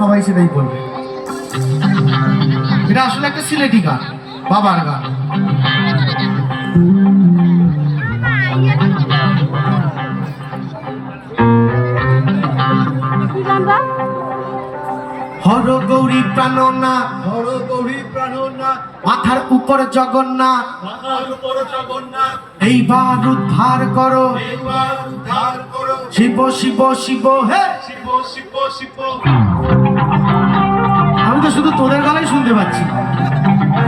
সবাই সেটাই বলবে। এটা আসলে একটা সিলেটি গান, বাবার গান। হর গৌরী প্রাণনাথ, হর গৌরী প্রাণনাথ, মাথার উপর জগন্নাথ, মাথার উপর জগন্নাথ, এইবার উদ্ধার করো, এইবার উদ্ধার করো, শিব শিব শিব হে। শিব শিব শিব। আমি তো শুধু তোদের গলায় শুনতে পাচ্ছি,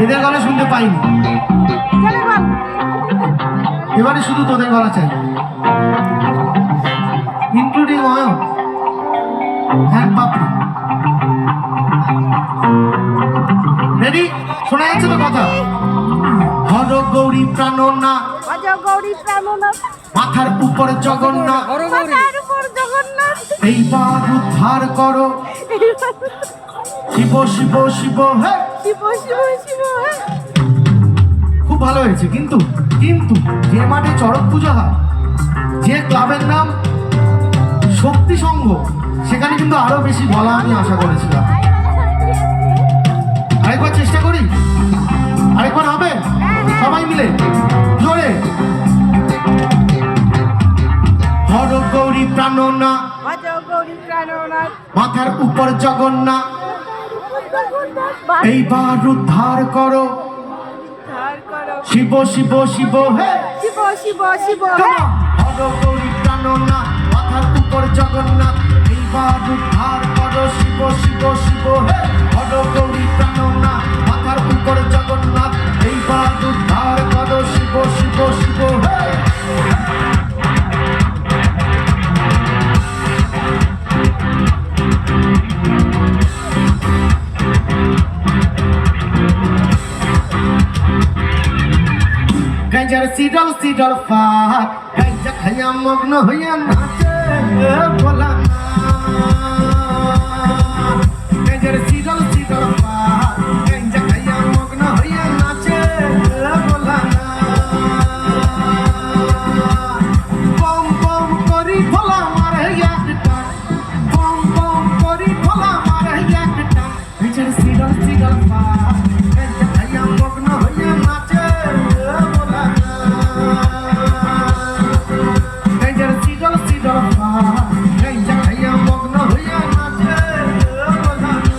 এদের গলা শুনতে পাইনি। এবারে শুধু তোদের গলা চাই, ইনক্লুডিং অয়ন হ্যান্ড পাপড়ি। রেডি? শোনা যাচ্ছে তো কথা? হর গৌরী প্রাণনাথ, মাথার উপর জগন্নাথ, এইবার উদ্ধার করো, শিব শিব শিব হে। খুব ভালো হয়েছে, কিন্তু কিন্তু যে মাঠে চড়ক পুজো হয়, যে ক্লাবের নাম শক্তি সংঘ, সেখানে কিন্তু আরো বেশি বলা আমি আশা করেছিলাম। আরেকবার চেষ্টা করি, আরেকবার হবে সবাই মিলে জোরে। হর গৌরী প্রাণনাথ, মাথার উপর জগন্নাথ, এইবার উদ্ধার করো, শিব শিব শিব হে। হর গৌরী প্রাণনাথ, মাথার উপর জগন্নাথ, এইবার উদ্ধার করো, শিব শিব শিব হে। হর গৌরী প্রাণনাথ, মাথার উপর জগন্নাথ, এইবার উদ্ধার করো, শিব শিব শিব হে। গাইজার সিডল সিডল ফাক, গাইজা খাইয়া মগ্ন হইয়া নাচে ভোলা না। গাইজার সিডল সিডল ফাক, গাইজা খাইয়া মগ্ন হইয়া নাচে ভোলা না। বম বম করি ভোলা মারে একটা, বম বম করি ভোলা মারে একটা। গাইজার সিডল সিডল ফাক, গাইজা খাইয়া মগ্ন হইয়া নাচে ভোলা না। গাইজার সিডল সিডল ফাক, গাইজা খাইয়া মগ্ন হইয়া নাচে ভোলা না।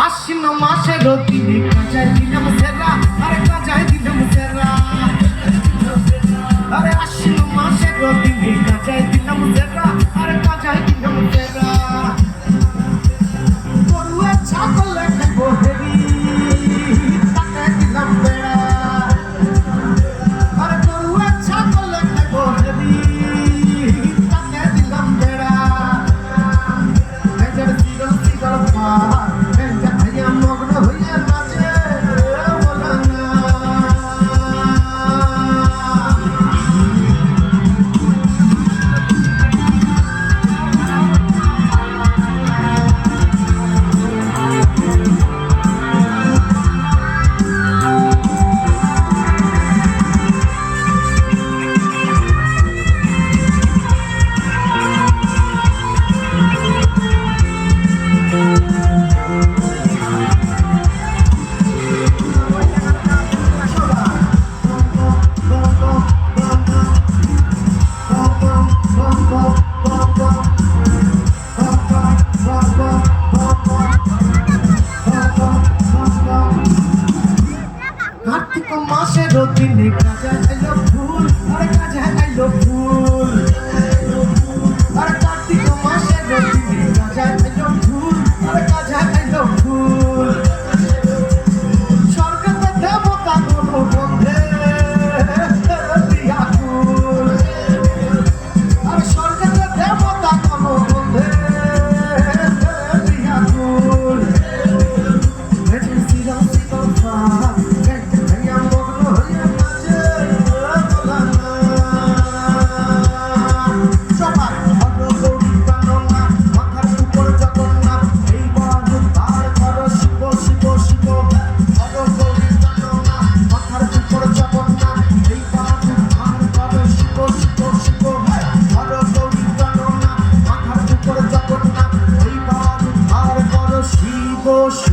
আশ্বিন মাসের দিনে কাজায় দিলাম সেরা, আরে কাজায় দিলাম সেরা। আরে আশ্বিন মাসের দিনে কাজায় দিলাম সেরা, আরে কাজায় দিলাম সেরা। গরুয়ে ছাগল খাইবো হেরি, তাকে দিলাম বেড়া। আরে গরুয়ে ছাগল খাইবো হেরি, তাকে দিলাম বেড়া। গাইজার সিডল সিডল ফাক, গাইজা খাইয়া মগ্ন হইয়া নাচে ভোলা না। শিব